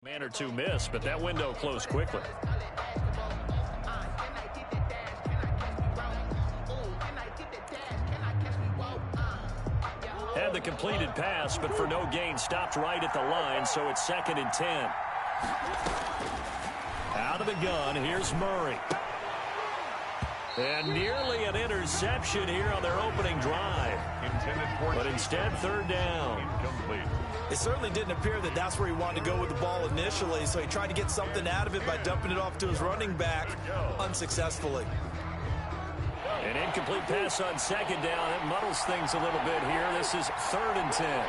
Man or two missed, but that window closed quickly. Had the completed pass, but for no gain, stopped right at the line, so it's 2nd and 10. Out of the gun, here's Murray. And nearly an interception here on their opening drive. But instead, 3rd down. It certainly didn't appear that that's where he wanted to go with the ball initially, so he tried to get something out of it by dumping it off to his running back unsuccessfully. An incomplete pass on 2nd down. That muddles things a little bit here. This is 3rd and 10.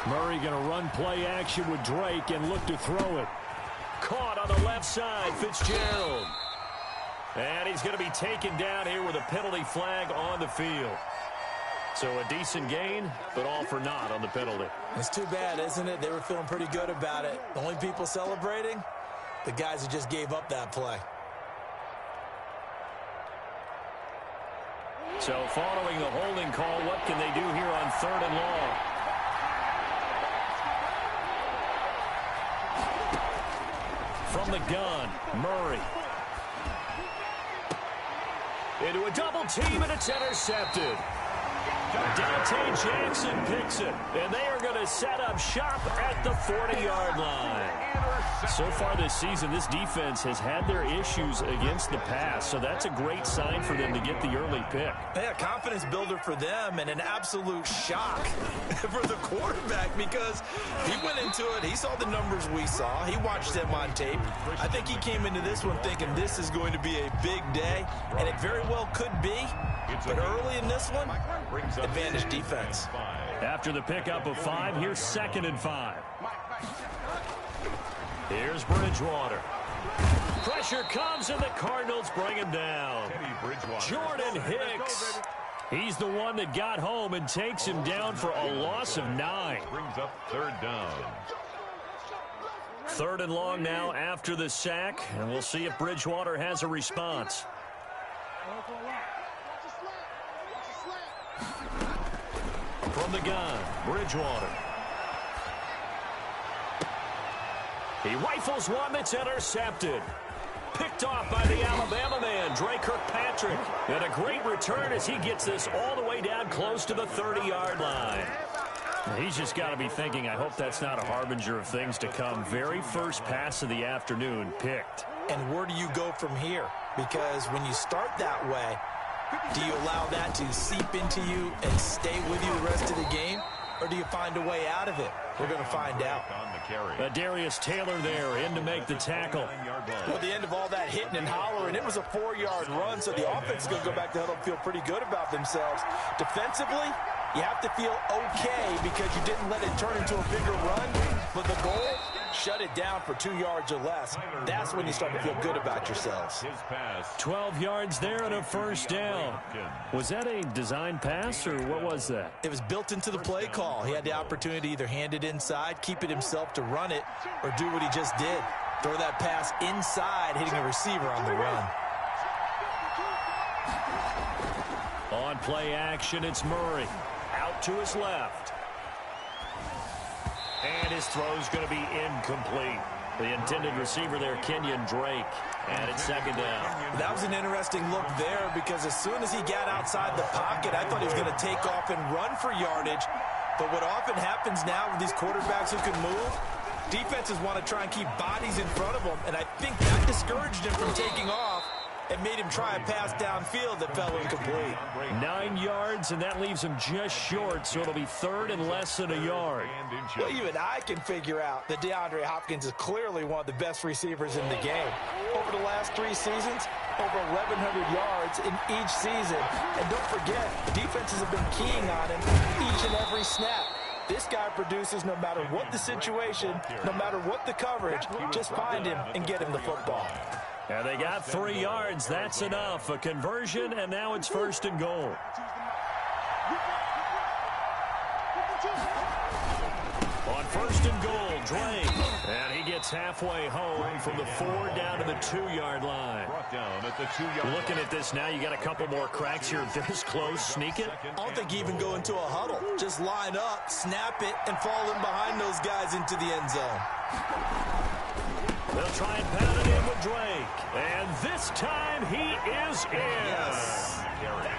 Murray going to run play action with Drake and look to throw it. Caught on the left side, Fitzgerald. And he's going to be taken down here with a penalty flag on the field. So a decent gain, but all for naught on the penalty. It's too bad, isn't it? They were feeling pretty good about it. The only people celebrating, the guys who just gave up that play. So following the holding call, what can they do here on 3rd and long? From the gun, Murray. Into a double team, and it's intercepted. Dante Jackson picks it, and they are going to set up shop at the 40-yard line. So far this season, this defense has had their issues against the pass, so that's a great sign for them to get the early pick. Yeah, confidence builder for them and an absolute shock for the quarterback because he went into it. He saw the numbers we saw. He watched them on tape. I think he came into this one thinking this is going to be a big day, and it very well could be. But early in this one, advantage defense. After the pickup of 5, here's 2nd and 5. Here's Bridgewater. Pressure comes, and the Cardinals bring him down. Jordan Hicks. He's the one that got home and takes him down for a loss of 9. Brings up 3rd down. 3rd and long now after the sack, and we'll see if Bridgewater has a response. From the gun, Bridgewater. He rifles one that's intercepted. Picked off by the Alabama man, Drake Kirkpatrick. And a great return as he gets this all the way down close to the 30-yard line. He's just got to be thinking, I hope that's not a harbinger of things to come. Very first pass of the afternoon picked. And where do you go from here? Because when you start that way, do you allow that to seep into you and stay with you the rest of the game? Or do you find a way out of it? We're going to find out. Darius Taylor there in to make the tackle. Well, at the end of all that hitting and hollering, it was a 4-yard run, so the offense is going to go back to huddle and feel pretty good about themselves. Defensively, you have to feel okay because you didn't let it turn into a bigger run. But the goal, shut it down for 2 yards or less. That's when you start to feel good about yourselves. 12 yards there and a 1st down. Was that a design pass, or what was that? It was built into the play call. He had the opportunity to either hand it inside, keep it himself to run it, or do what he just did. Throw that pass inside, hitting a receiver on the run. On play action, it's Murray. Out to his left. And his throw's going to be incomplete. The intended receiver there, Kenyon Drake. And it's 2nd down. That was an interesting look there because as soon as he got outside the pocket, I thought he was going to take off and run for yardage. But what often happens now with these quarterbacks who can move, defenses want to try and keep bodies in front of them. And I think that discouraged him from taking off and made him try a pass downfield that fell incomplete. 9 yards, and that leaves him just short, so it'll be 3rd and less than a yard. Well, even I can figure out that DeAndre Hopkins is clearly one of the best receivers in the game. Over the last 3 seasons, over 1,100 yards in each season. And don't forget, defenses have been keying on him each and every snap. This guy produces no matter what the situation, no matter what the coverage. Just find him and get him the football. And they got 3 yards. That's enough. A conversion, and now it's 1st and goal. On 1st and goal, Drake. And he gets gets halfway home from the 4 down to the 2-yard line. Brought down at the 2-yard line. Looking at this now, you got a couple more cracks here. This close, sneak it. I don't think you even go into a huddle. Just line up, snap it, and fall in behind those guys into the end zone. They'll try and pound it in with Drake. And this time he is in. Yes.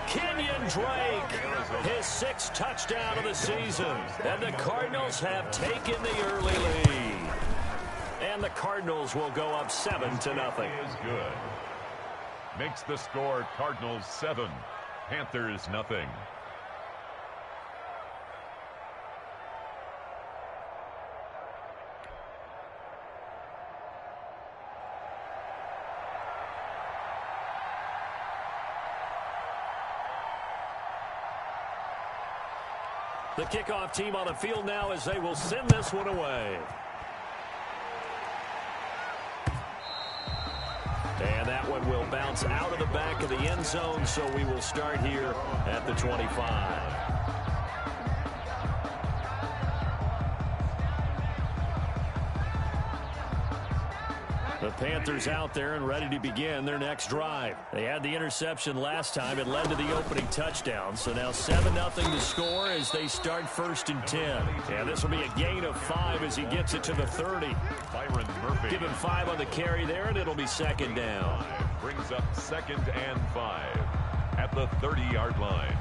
Kenyon Drake, his 6th touchdown of the season. And the Cardinals have taken the early lead. And the Cardinals will go up 7-0. Is good. Makes the score Cardinals 7, Panthers nothing. The kickoff team on the field now as they will send this one away. And that one will bounce out of the back of the end zone, so we will start here at the 25. The Panthers out there and ready to begin their next drive. They had the interception last time. It led to the opening touchdown. So now 7-0 to score as they start 1st and 10. And this will be a gain of 5 as he gets it to the 30. Byron Murphy. Give him 5 on the carry there, and it'll be 2nd down. Brings up 2nd and 5 at the 30-yard line.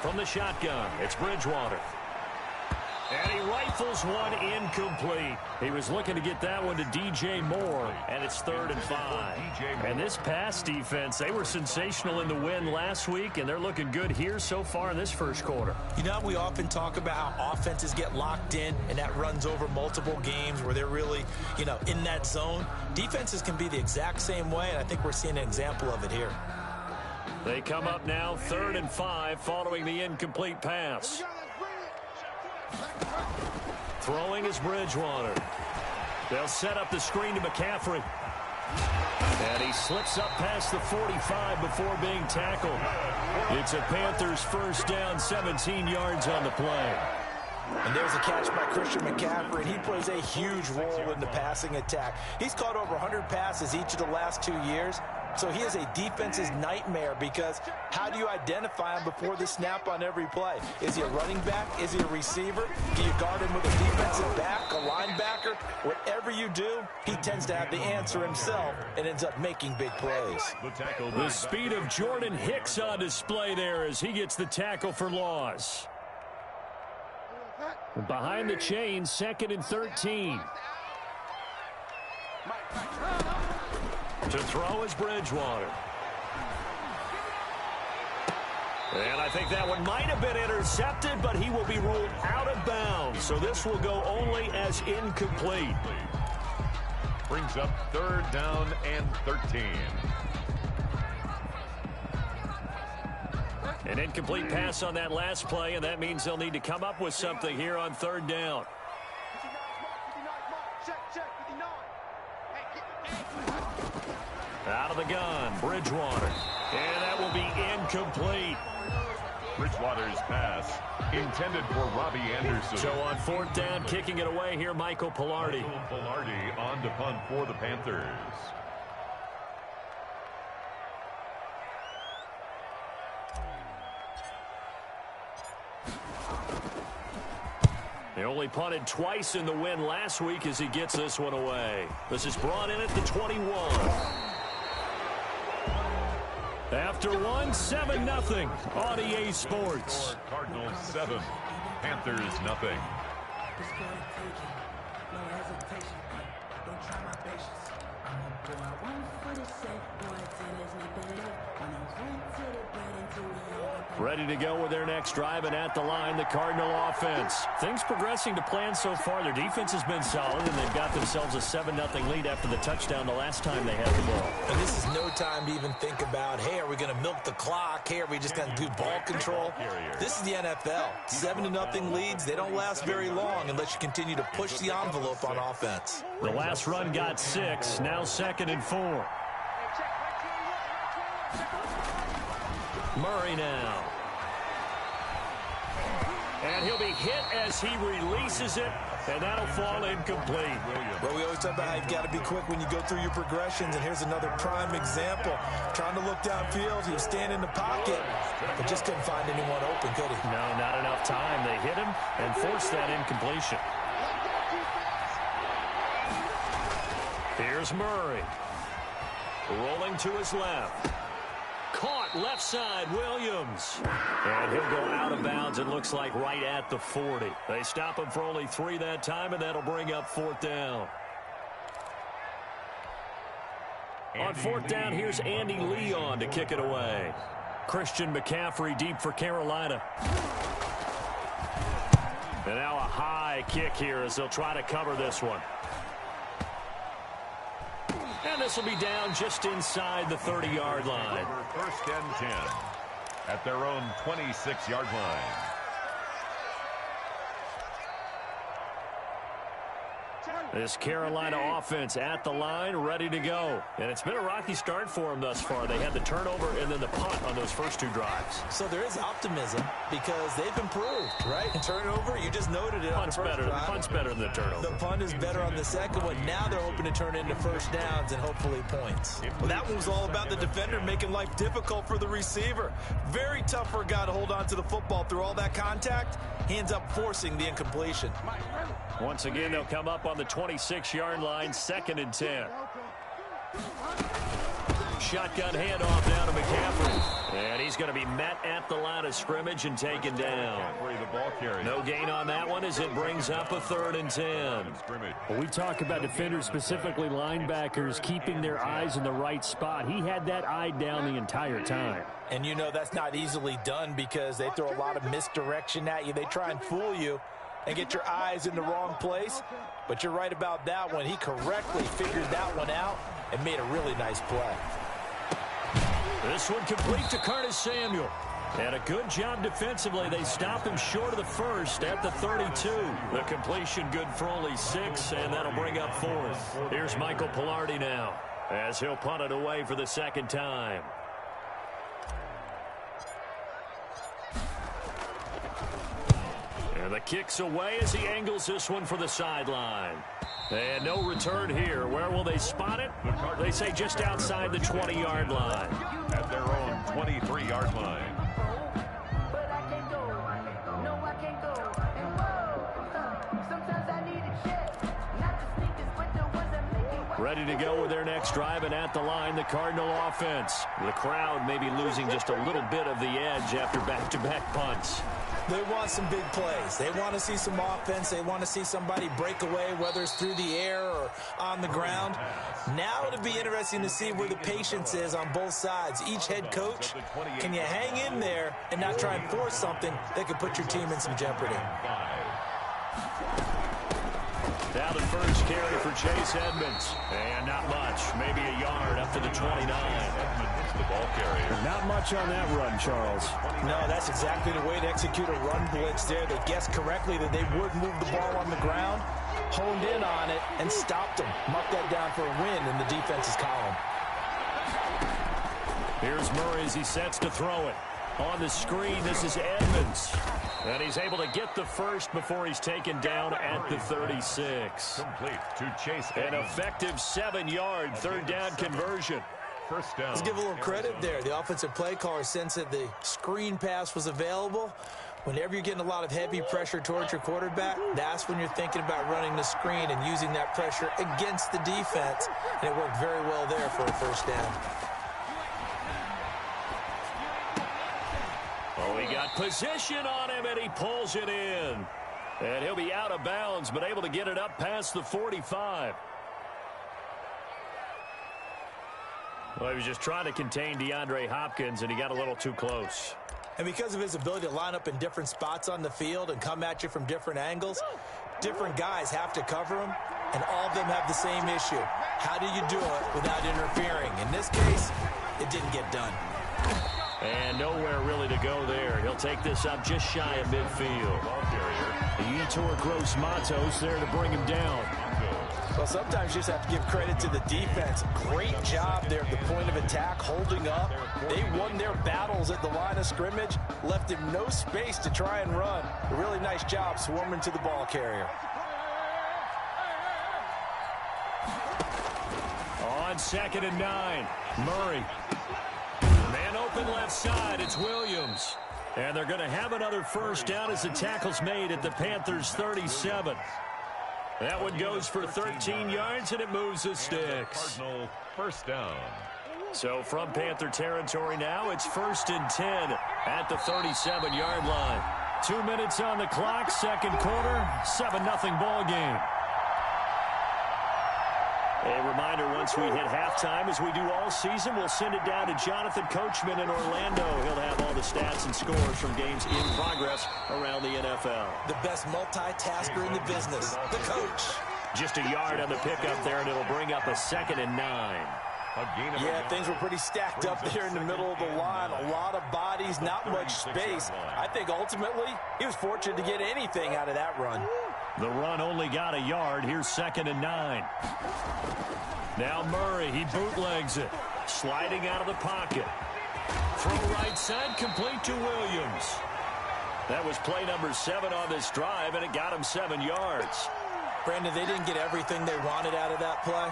From the shotgun, it's Bridgewater. And he rifles one incomplete. He was looking to get that one to DJ Moore, and it's 3rd and 5. And this pass defense, they were sensational in the win last week, and they're looking good here so far in this first quarter. You know, we often talk about how offenses get locked in, and that runs over multiple games where they're really, in that zone. Defenses can be the exact same way, and I think we're seeing an example of it here. They come up now 3rd and 5 following the incomplete pass. Throwing is Bridgewater. They'll set up the screen to McCaffrey. And he slips up past the 45 before being tackled. It's a Panthers 1st down, 17 yards on the play. And there's a catch by Christian McCaffrey, and he plays a huge role in the passing attack. He's caught over 100 passes each of the last 2 years. So he is a defense's nightmare because how do you identify him before the snap on every play? Is he a running back? Is he a receiver? Do you guard him with a defensive back, a linebacker? Whatever you do, he tends to have the answer himself and ends up making big plays. The speed of Jordan Hicks on display there as he gets the tackle for loss. Behind the chains, 2nd and 13. To throw is Bridgewater. And I think that one might have been intercepted, but he will be ruled out of bounds. So this will go only as incomplete. Brings up 3rd down and 13. An incomplete pass on that last play, and that means they'll need to come up with something here on 3rd down. Out of the gun, Bridgewater. And that will be incomplete. Bridgewater's pass intended for Robbie Anderson. So on 4th down, kicking it away here, Michael Pilardi. Michael Pilardi on to punt for the Panthers. They only punted twice in the win last week as he gets this one away. This is brought in at the 21. After one, 7-0 on EA Sports. Cardinals 7, Panthers nothing. Ready to go with their next drive, and at the line, the Cardinal offense. Things progressing to plan so far. Their defense has been solid, and they've got themselves a 7-0 lead after the touchdown the last time they had the ball. And this is no time to even think about, hey, are we going to milk the clock? Hey, are we just going to do ball control? This is the NFL. 7-0 leads, they don't last very long unless you continue to push the envelope on offense. The last run got 6, now 2nd and 4. Murray now. And he'll be hit as he releases it, and that'll fall incomplete. Well, we always talk about how you've got to be quick when you go through your progressions, and here's another prime example. Trying to look downfield, he was standing in the pocket, but just couldn't find anyone open, could he? No, not enough time. They hit him and forced that incompletion. Here's Murray. Rolling to his left. Caught left side, Williams. And he'll go out of bounds, it looks like, right at the 40. They stop him for only 3 that time, and that'll bring up 4th down. On 4th down, here's Andy Leon to kick it away. Christian McCaffrey deep for Carolina. And now a high kick here as they'll try to cover this one. And this will be down just inside the 30-yard line. 1st and 10 at their own 26-yard line. This Carolina offense at the line, ready to go. And it's been a rocky start for them thus far. They had the turnover and then the punt on those first 2 drives. So there is optimism because they've improved, right? Turnover, you just noted it on the first drive. The punt's better than the turnover. The punt is better on the second one. Now they're hoping to turn into 1st downs and hopefully points. Well, that one was all about the defender making life difficult for the receiver. Very tough for a guy to hold on to the football through all that contact. He ends up forcing the incompletion. Once again, they'll come up on the 26-yard line, 2nd and 10. Shotgun handoff down to McCaffrey. And he's going to be met at the line of scrimmage and taken down. No gain on that one as it brings up a 3rd and 10. Well, we talk about defenders, specifically linebackers, keeping their eyes in the right spot. He had that eye down the entire time. And you know that's not easily done because they throw a lot of misdirection at you. They try and fool you and get your eyes in the wrong place. But you're right about that one. He correctly figured that one out and made a really nice play. This one complete to Curtis Samuel. And a good job defensively. They stop him short of the 1st at the 32. The completion good for only 6, and that'll bring up 4th. Here's Michael Pilardi now as he'll punt it away for the 2nd time. And the kick's away as he angles this one for the sideline. And no return here. Where will they spot it? They say just outside the 20-yard line. At their own 23-yard line. Ready to go with their next drive, and at the line, the Cardinal offense. The crowd may be losing just a little bit of the edge after back-to-back punts. They want some big plays. They want to see some offense. They want to see somebody break away, whether it's through the air or on the ground. Now it'll be interesting to see where the patience is on both sides. Each head coach, can you hang in there and not try and force something that could put your team in some jeopardy? Now the first carry for Chase Edmonds. And not much. Maybe a yard up to the 29. Edmonds the ball carrier. Not much on that run, Charles. No, that's exactly the way to execute a run blitz there. They guessed correctly that they would move the ball on the ground, honed in on it, and stopped them. Marked that down for a win in the defense's column. Here's Murray as he sets to throw it. On the screen, this is Edmonds. And he's able to get the first before he's taken down at the 36. Complete to Chase An Edmonds. effective 7-yard 3rd down conversion. 1st down. Let's give a little credit there. The offensive play caller sensed that the screen pass was available. Whenever you're getting a lot of heavy pressure towards your quarterback, that's when you're thinking about running the screen and using that pressure against the defense. And it worked very well there for a 1st down. Oh, he got position on him, and he pulls it in. And he'll be out of bounds, but able to get it up past the 45. Well, he was just trying to contain DeAndre Hopkins, and he got a little too close. And because of his ability to line up in different spots on the field and come at you from different angles, different guys have to cover him, and all of them have the same issue. How do you do it without interfering? In this case, it didn't get done. And nowhere really to go there. He'll take this up just shy of midfield. Yetur Gross Matos there to bring him down. Well, sometimes you just have to give credit to the defense. Great job there at the point of attack, holding up. They won their battles at the line of scrimmage, left him no space to try and run. A really nice job swarming to the ball carrier. On 2nd and 9, Murray. Man open left side, it's Williams. And they're going to have another first down as the tackle's made at the Panthers' 37. That one goes for 13 yards, and it moves the sticks. Cardinal first down. So from Panther territory now, it's 1st and 10 at the 37-yard line. 2 minutes on the clock, second quarter, 7-0 ball game. A reminder, once we hit halftime, as we do all season, we'll send it down to Jonathan Coachman in Orlando. He'll have all the stats and scores from games in progress around the NFL. The best multitasker in the business, the coach. Just a yard on the pickup there, and it'll bring up a 2nd and 9. Yeah, things were pretty stacked up there in the middle of the line. A lot of bodies, not much space. I think ultimately he was fortunate to get anything out of that run. The run only got a yard. Here's 2nd and 9. Now Murray, he bootlegs it. Sliding out of the pocket. Throw right side, complete to Williams. That was play number 7 on this drive, and it got him 7 yards. Brandon, they didn't get everything they wanted out of that play,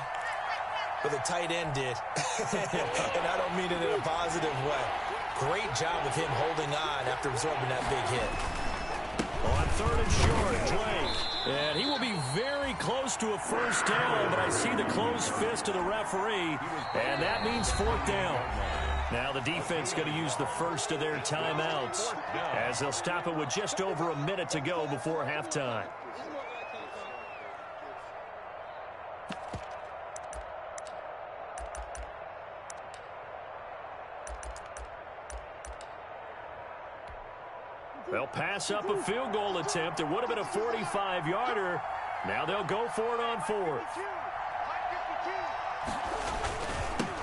but the tight end did. And I don't mean it in a positive way. Great job of him holding on after absorbing that big hit. On 3rd and short, Drake. And he will be very close to a first down, but I see the closed fist of the referee, and that means 4th down. Now the defense going to use the first of their timeouts as they'll stop it with just over a minute to go before halftime. They'll pass up a field goal attempt. It would have been a 45-yarder. Now they'll go for it on 4th.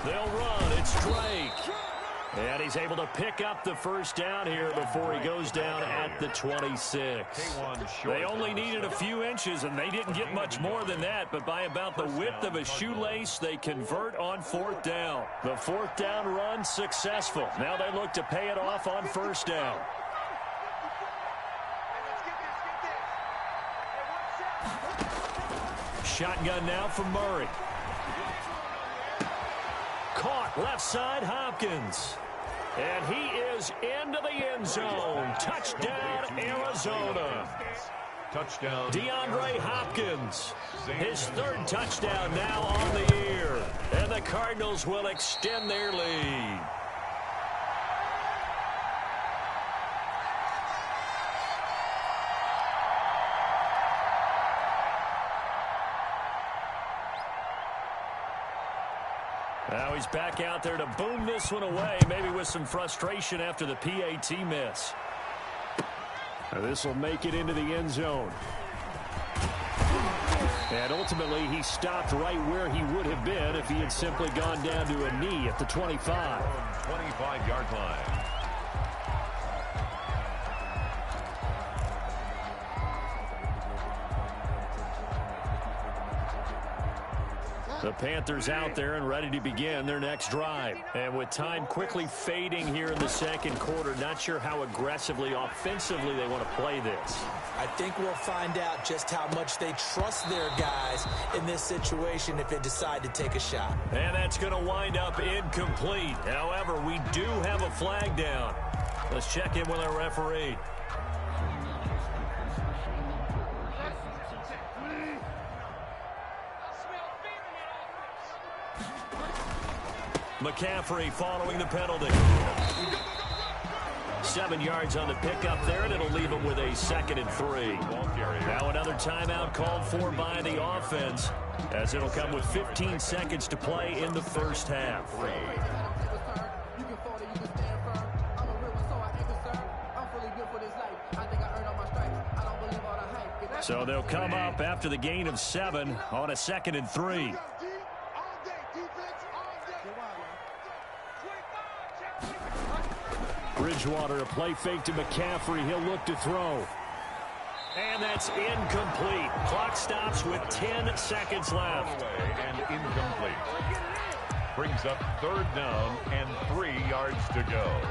They'll run. It's Drake. And he's able to pick up the first down here before he goes down at the 26. They only needed a few inches, and they didn't get much more than that. But by about the width of a shoelace, they convert on 4th down. The 4th down run successful. Now they look to pay it off on 1st down. Shotgun now from Murray. Caught left side, Hopkins. And he is into the end zone. Touchdown, Arizona. Touchdown. DeAndre Hopkins. His 3rd touchdown now on the year. And the Cardinals will extend their lead. Now he's back out there to boom this one away, maybe with some frustration after the PAT miss. This will make it into the end zone. And ultimately, he stopped right where he would have been if he had simply gone down to a knee at the 25. 25-yard line. The Panthers out there and ready to begin their next drive. And with time quickly fading here in the second quarter, not sure how aggressively, offensively they want to play this. I think we'll find out just how much they trust their guys in this situation if they decide to take a shot. And that's going to wind up incomplete. However, we do have a flag down. Let's check in with our referee. McCaffrey following the penalty. 7 yards on the pickup there, and it'll leave him with a 2nd and 3. Now another timeout called for by the offense, as it'll come with 15 seconds to play in the first half. So they'll come up after the gain of 7 on a 2nd and 3. Bridgewater, a play fake to McCaffrey. He'll look to throw. And that's incomplete. Clock stops with 10 seconds left. And incomplete. Brings up 3rd down and 3 yards to go.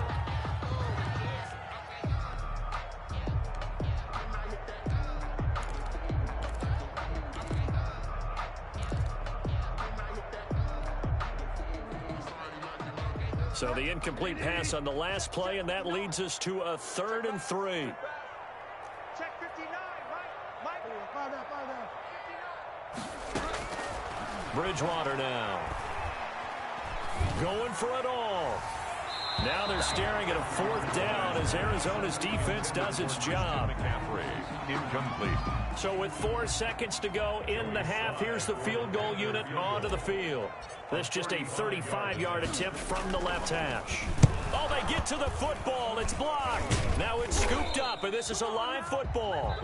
So the incomplete pass on the last play, and that leads us to a 3rd and 3. Check 59, Mike. Bridgewater now. Going for it all. Now they're staring at a 4th down as Arizona's defense does its job. McCaffrey, incomplete. So with 4 seconds to go in the half, here's the field goal unit onto the field. That's just a 35-yard attempt from the left hash. Oh, they get to the football. It's blocked. Now it's scooped up, and this is a live football.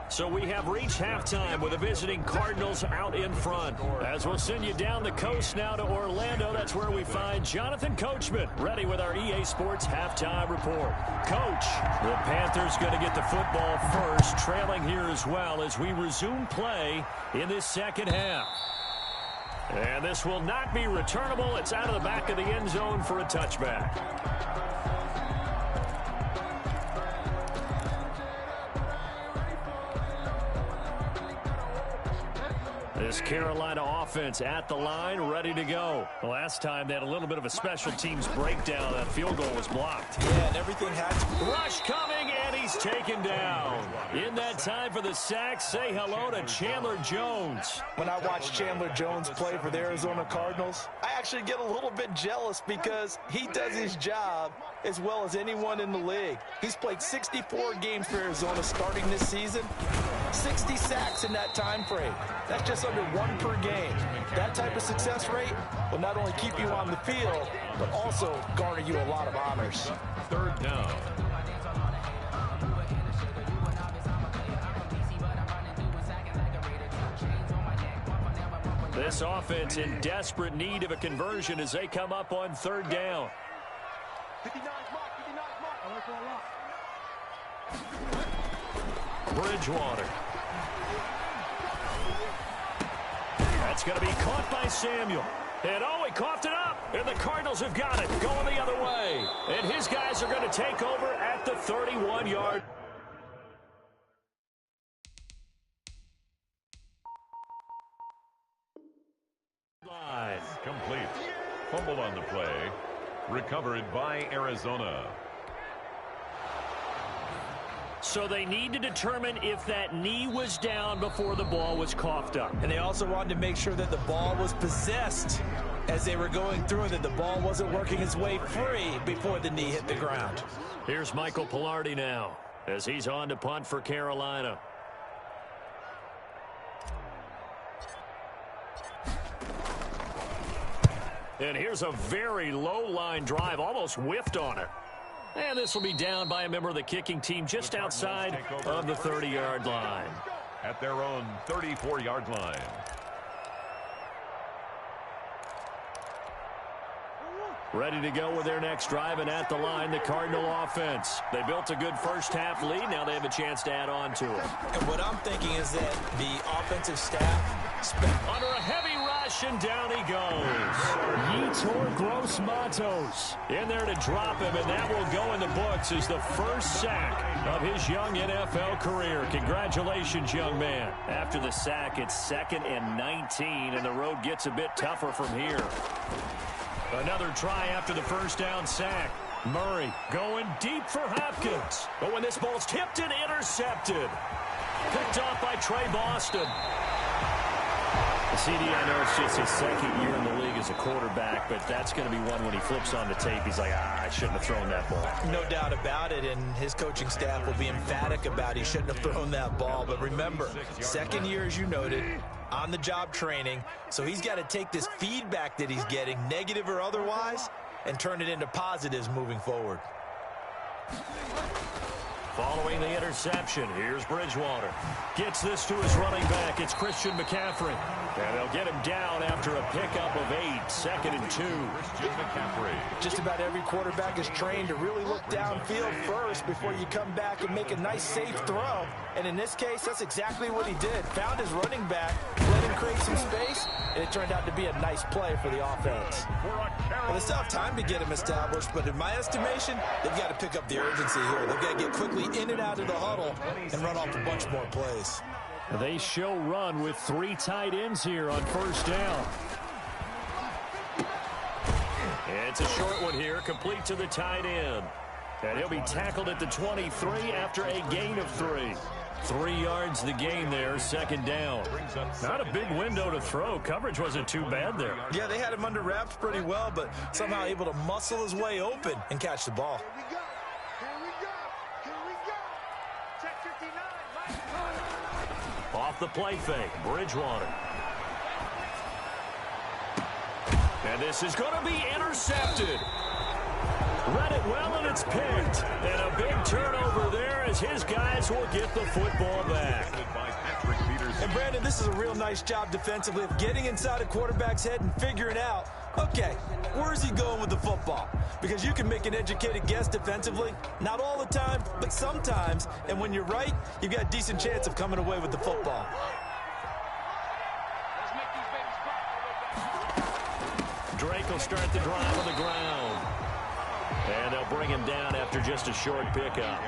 So we have reached halftime with the visiting Cardinals out in front. As we'll send you down the coast now to Orlando, that's where we find Jonathan Coachman ready with our EA Sports halftime report. Coach, the Panthers going to get the football first, trailing here as well as we resume play in this second half. And this will not be returnable. It's out of the back of the end zone for a touchback. This Carolina offense at the line, ready to go. Last time they had a little bit of a special teams breakdown. That field goal was blocked. Yeah, and everything had to... Rush coming, and he's taken down. In that time for the sack, say hello to Chandler Jones. When I watch Chandler Jones play for the Arizona Cardinals, I actually get a little bit jealous because he does his job as well as anyone in the league. He's played 64 games for Arizona starting this season. 60 sacks in that time frame. That's just under 1 per game. That type of success rate will not only keep you on the field, but also garner you a lot of honors. 3rd down. This offense in desperate need of a conversion as they come up on 3rd down. 59 mark. Bridgewater. That's going to be caught by Samuel. And oh, he coughed it up. And the Cardinals have got it going the other way. And his guys are going to take over at the 31-yard. line. Complete. Fumble on the play. Recovered by Arizona. So they need to determine if that knee was down before the ball was coughed up. And they also wanted to make sure that the ball was possessed as they were going through, that the ball wasn't working its way free before the knee hit the ground. Here's Michael Pilardi now as he's on to punt for Carolina. And here's a very low-line drive, almost whiffed on it. And this will be down by a member of the kicking team just outside of the 30-yard line. At their own 34-yard line. Ready to go with their next drive, and at the line, the Cardinal offense. They built a good first-half lead. Now they have a chance to add on to it. And what I'm thinking is that the offensive staff spent under a heavy rush, and down he goes. Yetur Gross-Matos in there to drop him, and that will go in the books as the first sack of his young NFL career. Congratulations, young man. After the sack, it's 2nd and 19, and the road gets a bit tougher from here. Another try after the first down sack. Murray going deep for Hopkins. But when this ball's tipped and intercepted. Picked off by Trey Boston. CD, I know it's just his second year in the league as a quarterback, but that's going to be one when he flips on the tape. He's like, I shouldn't have thrown that ball. No doubt about it, and his coaching staff will be emphatic about he shouldn't have thrown that ball. But remember, second year, as you noted, on-the-job training, so he's got to take this feedback that he's getting, negative or otherwise, and turn it into positives moving forward. Following the interception, here's Bridgewater. Gets this to his running back. It's Christian McCaffrey. And they'll get him down after a pickup of 8, 2nd and 2. Christian McCaffrey. Just about every quarterback is trained to really look downfield first before you come back and make a nice, safe throw. And in this case, that's exactly what he did. Found his running back, let him create some space, and it turned out to be a nice play for the offense. Well, they still have time to get him established, but in my estimation, they've got to pick up the urgency here. They've got to get quickly in and out of the huddle and run off a bunch more plays. They show run with 3 tight ends here on first down. It's a short one here, complete to the tight end. And he'll be tackled at the 23 after a gain of 3. 3 yards the gain there, 2nd down. Not a big window to throw. Coverage wasn't too bad there. Yeah, they had him under wraps pretty well, but somehow able to muscle his way open and catch the ball. Here we go. Here we go. Here we go. Check 59. Mike. Off the play fake, Bridgewater. And this is going to be intercepted. Read it well, and it's picked. And a big turnover there as his guys will get the football back. And Brandon, this is a real nice job defensively of getting inside a quarterback's head and figuring out, okay, where's he going with the football? Because you can make an educated guess defensively. Not all the time, but sometimes. And when you're right, you've got a decent chance of coming away with the football. Drake will start the drive on the ground. And they'll bring him down after just a short pickup.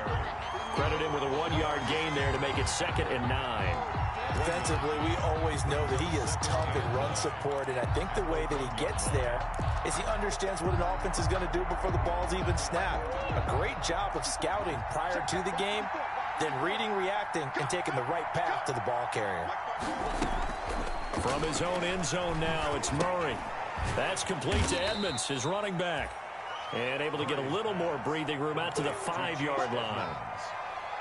Credit him with a 1-yard gain there to make it 2nd and 9. Defensively, we always know that he is tough in run support, and I think the way that he gets there is he understands what an offense is going to do before the ball's even snapped. A great job of scouting prior to the game, then reading, reacting, and taking the right path to the ball carrier. From his own end zone now, it's Murray. That's complete to Edmonds, his running back. And able to get a little more breathing room out to the 5-yard line.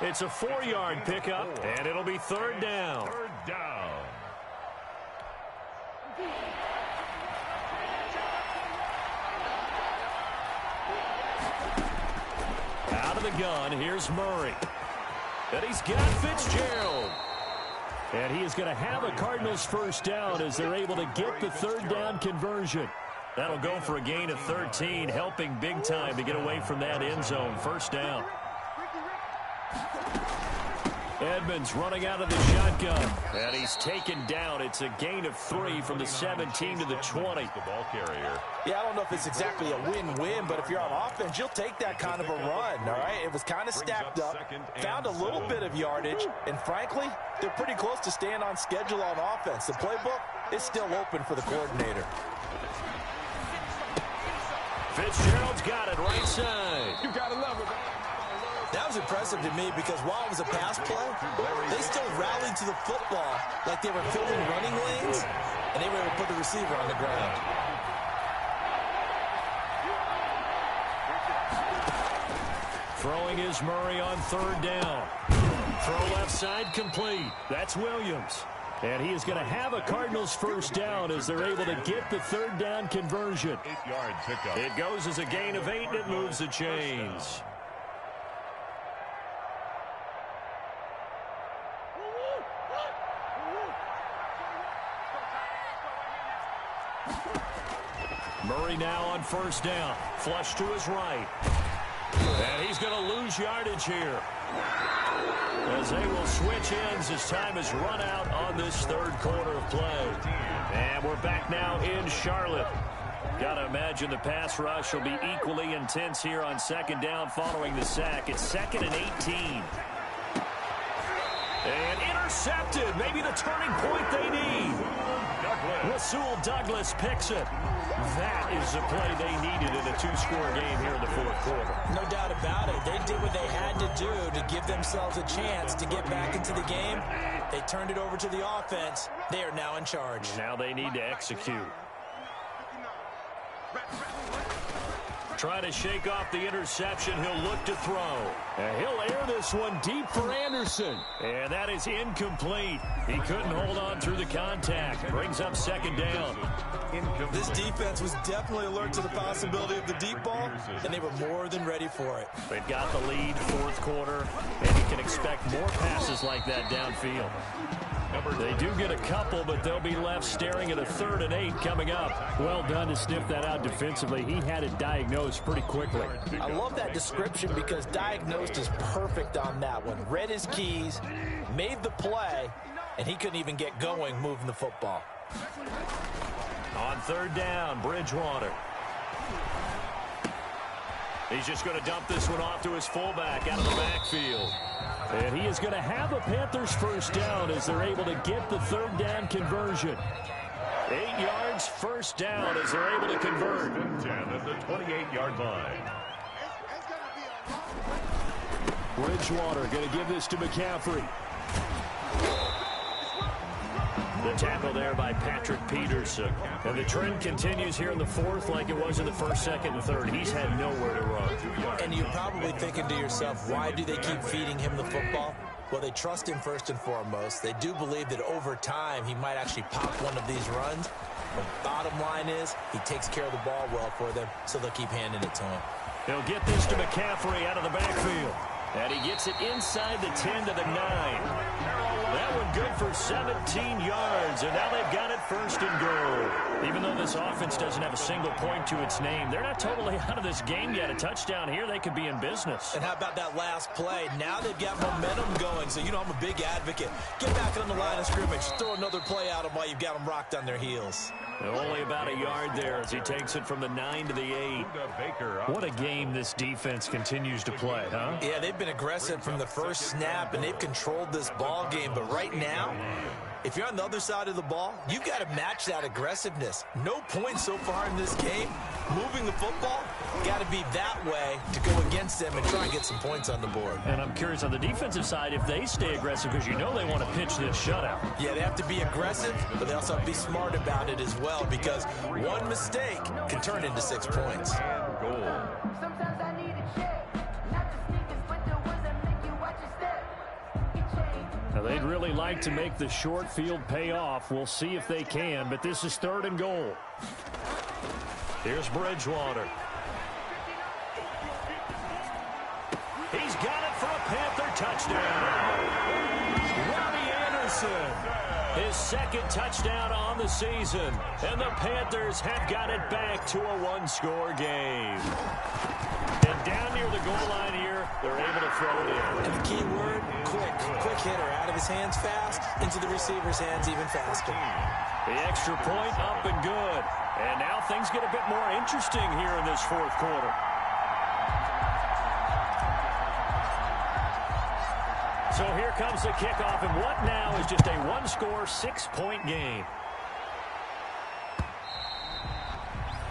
It's a 4-yard pickup, and it'll be 3rd down. 3rd down. Out of the gun, here's Murray. And he's got Fitzgerald. And he is going to have a Cardinals 1st down as they're able to get the 3rd down conversion. That'll go for a gain of 13, helping big time to get away from that end zone. 1st down. Edmonds running out of the shotgun. And he's taken down. It's a gain of 3 from the 17 to the 20. The ball carrier. Yeah, I don't know if it's exactly a win-win, but if you're on offense, you'll take that kind of a run, all right? It was kind of stacked up, found a little bit of yardage, and frankly, they're pretty close to staying on schedule on offense. The playbook is still open for the coordinator. Fitzgerald's got it right side. You gotta love it, man. That was impressive to me because while it was a pass play, they still rallied to the football like they were filling running lanes, and they were able to put the receiver on the ground. Throwing is Murray on 3rd down. Throw left side complete. That's Williams. And he is going to have a Cardinals 1st down as they're able to get the 3rd down conversion. 8-yard pickup. It goes as a gain of 8, and it moves the chains. Murray now on 1st down. Flush to his right. And he's going to lose yardage here, as they will switch ends as time has run out on this 3rd quarter of play. And we're back now in Charlotte. Got to imagine the pass rush will be equally intense here on 2nd down following the sack. It's 2nd and 18. And intercepted. Maybe the turning point they need. Rasul Douglas picks it. That is the play they needed in a 2-score game here in the 4th quarter. No doubt about it. They did what they had to do to give themselves a chance to get back into the game. They turned it over to the offense. They are now in charge. Now they need to execute. Trying to shake off the interception. He'll look to throw. And he'll air this one deep for Anderson. And that is incomplete. He couldn't hold on through the contact. Brings up second down. This defense was definitely alert to the possibility of the deep ball, and they were more than ready for it. They've got the lead, fourth quarter, and you can expect more passes like that downfield. They do get a couple, but they'll be left staring at a 3rd and 8 coming up. Well done to sniff that out defensively. He had it diagnosed pretty quickly. I love that description because diagnosed is perfect on that one. Read his keys, made the play, and he couldn't even get going moving the football. On 3rd down, Bridgewater. He's just going to dump this one off to his fullback out of the backfield. And he is going to have a Panthers first down as they're able to get the 3rd down conversion. 8 yards, first down as they're able to convert. 10 at the 28-yard line. Bridgewater going to give this to McCaffrey. The tackle there by Patrick Peterson. And the trend continues here in the 4th like it was in the 1st, 2nd, and 3rd. He's had nowhere to run. And you're probably thinking to yourself, why do they keep feeding him the football? Well, they trust him first and foremost. They do believe that over time he might actually pop one of these runs. But bottom line is he takes care of the ball well for them, so they'll keep handing it to him. He'll get this to McCaffrey out of the backfield. And he gets it inside the 10 to the 9. That one good for 17 yards, and now they've got it 1st and goal. Even though this offense doesn't have a single point to its name, they're not totally out of this game yet. A touchdown here, they could be in business. And how about that last play? Now they've got momentum going, so you know I'm a big advocate. Get back on the line of scrimmage. Throw another play at them while you've got them rocked on their heels. Only about a yard there as he takes it from the 9 to the 8. What a game this defense continues to play, huh? Yeah, they've been aggressive from the first snap, and they've controlled this ball game. But right now, if you're on the other side of the ball, you've got to match that aggressiveness. No points so far in this game. Moving the football, got to be that way to go against them and try and get some points on the board. And I'm curious on the defensive side if they stay aggressive because you know they want to pitch this shutout. Yeah, they have to be aggressive, but they also have to be smart about it as well because one mistake can turn into 6 points. Sometimes I need a check, not the sneakers, but the ones that make you watch your step. It changed. Now, they'd really like to make the short field pay off. We'll see if they can, but this is 3rd and goal. Here's Bridgewater. He's got it for a Panther touchdown. Robbie Anderson, his 2nd touchdown on the season. And the Panthers have got it back to a 1-score game. And down near the goal line here, they're able to throw it in. And the key word, quick. Quick hitter. Out of his hands fast, into the receiver's hands even faster. The extra point up and good. And now things get a bit more interesting here in this 4th quarter. So here comes the kickoff, and what now is just a 1-score, 6-point game.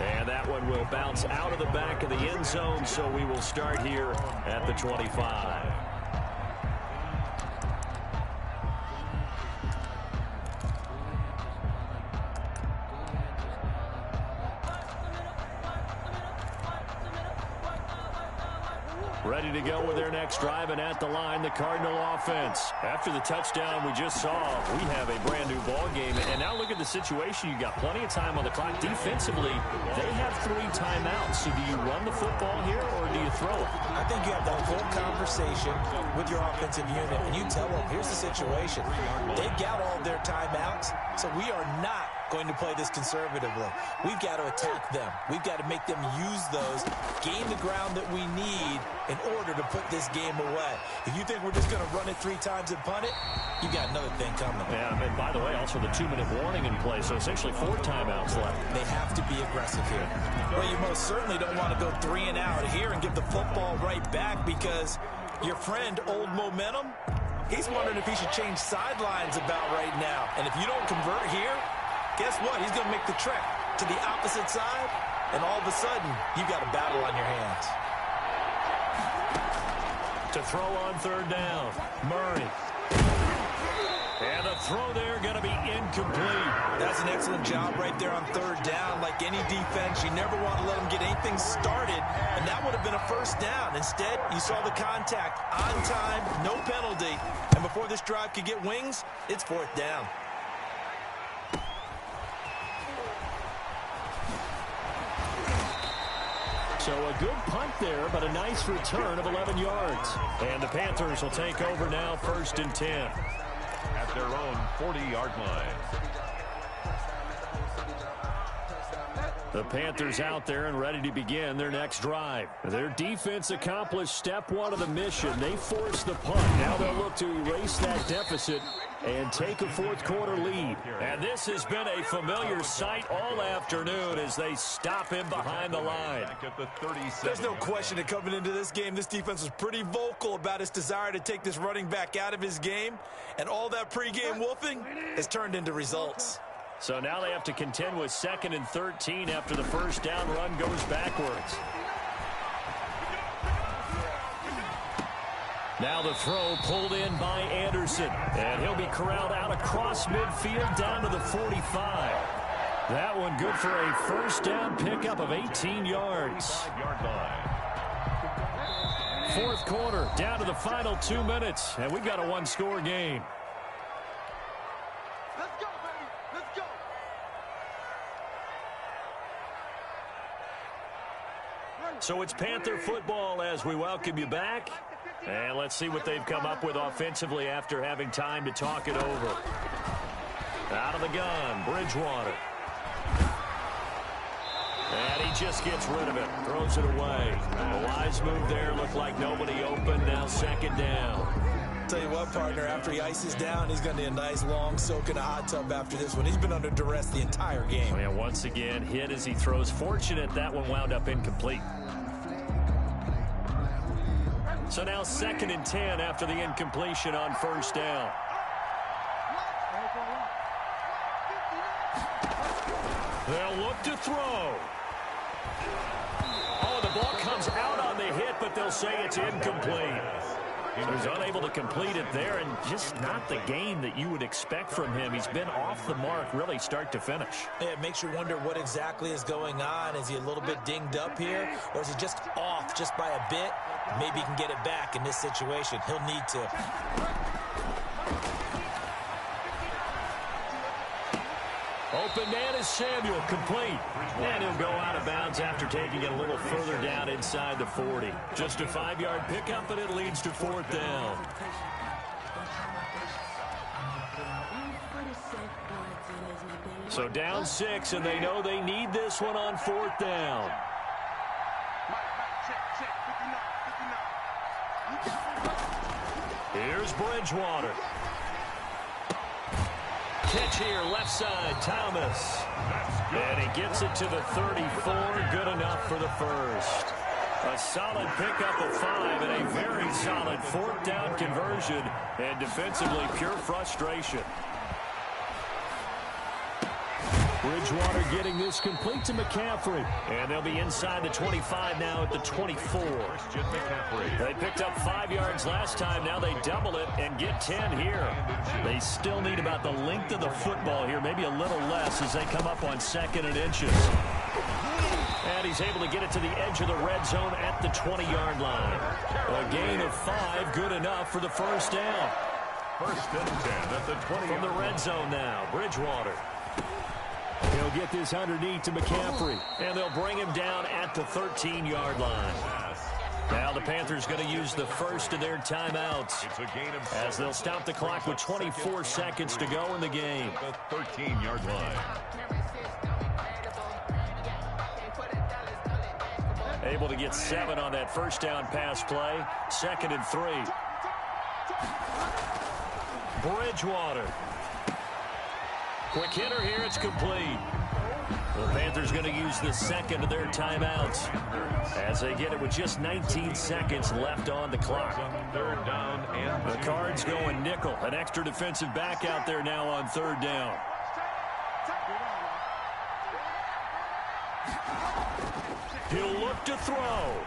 And that one will bounce out of the back of the end zone, so we will start here at the 25. Ready to go with their next drive, and at the line, the Cardinal offense. After the touchdown we just saw, we have a brand-new ball game. And now look at the situation. You got plenty of time on the clock. Defensively, they have 3 timeouts. So do you run the football here, or do you throw it? I think you have that full conversation with your offensive unit, and you tell them, here's the situation. They've got all their timeouts, so we are not going to play this conservatively. We've got to attack them. We've got to make them use those, gain the ground that we need in order to put this game away. If you think we're just going to run it 3 times and punt it, you got another thing coming. Yeah, and by the way, also the 2-minute warning in play, so essentially 4 timeouts left. They have to be aggressive here. Well, you most certainly don't want to go 3 and out here and give the football right back because your friend, Old Momentum, he's wondering if he should change sidelines about right now. And if you don't convert here, guess what? He's going to make the trek to the opposite side, and all of a sudden, you've got a battle on your hands. To throw on 3rd down, Murray. And the throw there going to be incomplete. That's an excellent job right there on third down. Like any defense, you never want to let them get anything started, and that would have been a first down. Instead, you saw the contact on time, no penalty, and before this drive could get wings, it's fourth down. So a good punt there, but a nice return of 11 yards. And the Panthers will take over now, 1st and 10. At their own 40-yard line. The Panthers out there and ready to begin their next drive. Their defense accomplished step one of the mission. They forced the punt. Now they'll look to erase that deficit and take a fourth-quarter lead. And this has been a familiar sight all afternoon as they stop him behind the line. There's no question that coming into this game, this defense was pretty vocal about its desire to take this running back out of his game. And all that pregame wolfing has turned into results. So now they have to contend with 2nd and 13 after the first down run goes backwards. Now the throw pulled in by Anderson. And he'll be corralled out across midfield down to the 45. That one good for a first down pickup of 18 yards. Fourth quarter, down to the final 2 minutes. And we've got a one-score game. Let's go, baby. Let's go. So it's Panther football as we welcome you back. And let's see what they've come up with offensively after having time to talk it over. Out of the gun, Bridgewater. And he just gets rid of it, throws it away. A wise move there, looked like nobody open, now 2nd down. Tell you what, partner, after he ices down, he's going to need a nice long soak in a hot tub after this one. He's been under duress the entire game. And once again, hit as he throws. Fortunate that one wound up incomplete. So now 2nd and 10 after the incompletion on first down. They'll look to throw. Oh, the ball comes out on the hit, but they'll say it's incomplete. He was unable to complete it there, and just not the game that you would expect from him. He's been off the mark, really, start to finish. Yeah, it makes you wonder what exactly is going on. Is he a little bit dinged up here, or is he just off just by a bit? Maybe he can get it back in this situation. He'll need to. Open man is Samuel, complete. And he'll go out of bounds after taking it a little further down inside the 40. Just a 5-yard pickup, and it leads to 4th down. So down 6, and they know they need this one on 4th down. Here's Bridgewater. Catch here, left side, Thomas. And he gets it to the 34, good enough for the first. A solid pickup of 5 and a very solid 4th down conversion. And defensively, pure frustration. Bridgewater getting this complete to McCaffrey. And they'll be inside the 25 now at the 24. They picked up 5 yards last time. Now they double it and get 10 here. They still need about the length of the football here, maybe a little less as they come up on 2nd and inches. And he's able to get it to the edge of the red zone at the 20-yard line. A gain of 5, good enough for the first down. 1st and 10 at the 20. From the red zone now, Bridgewater. He'll get this underneath to McCaffrey, and they'll bring him down at the 13-yard line. Now the Panthers going to use the first of their timeouts as they'll stop the clock with 24 seconds to go in the game. The 13-yard line. Able to get 7 on that first down pass play. 2nd and 3. Bridgewater. Quick hitter here, it's complete. The Panthers going to use the second of their timeouts as they get it with just 19 seconds left on the clock. 3rd down and the Cards going nickel. An extra defensive back out there now on 3rd down. He'll look to throw.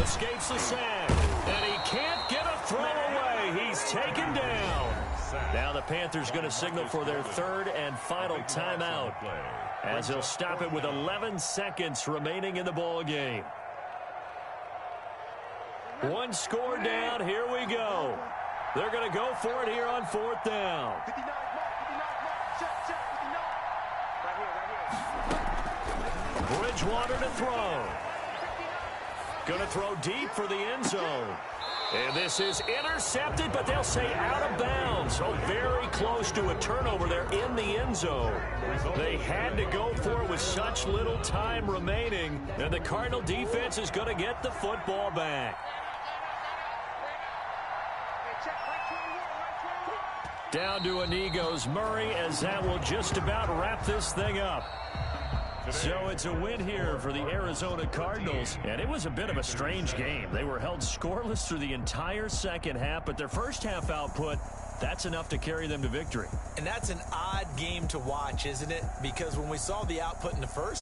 Escapes the sack. And he can't get a throw away. he's taken down. Now the Panthers going to signal for their third and final timeout, as he'll stop it with 11 seconds remaining in the ball game. One score down. Here we go. They're going to go for it here on fourth down. Bridgewater to throw. Going to throw deep for the end zone. And this is intercepted, but they'll say out of bounds. So very close to a turnover there in the end zone. They had to go for it with such little time remaining. And the Cardinal defense is going to get the football back. Down to a knee goes Murray, as that will just about wrap this thing up. So it's a win here for the Arizona Cardinals, and it was a bit of a strange game. They were held scoreless through the entire second half, but their first half output, that's enough to carry them to victory. And that's an odd game to watch, isn't it? Because when we saw the output in the first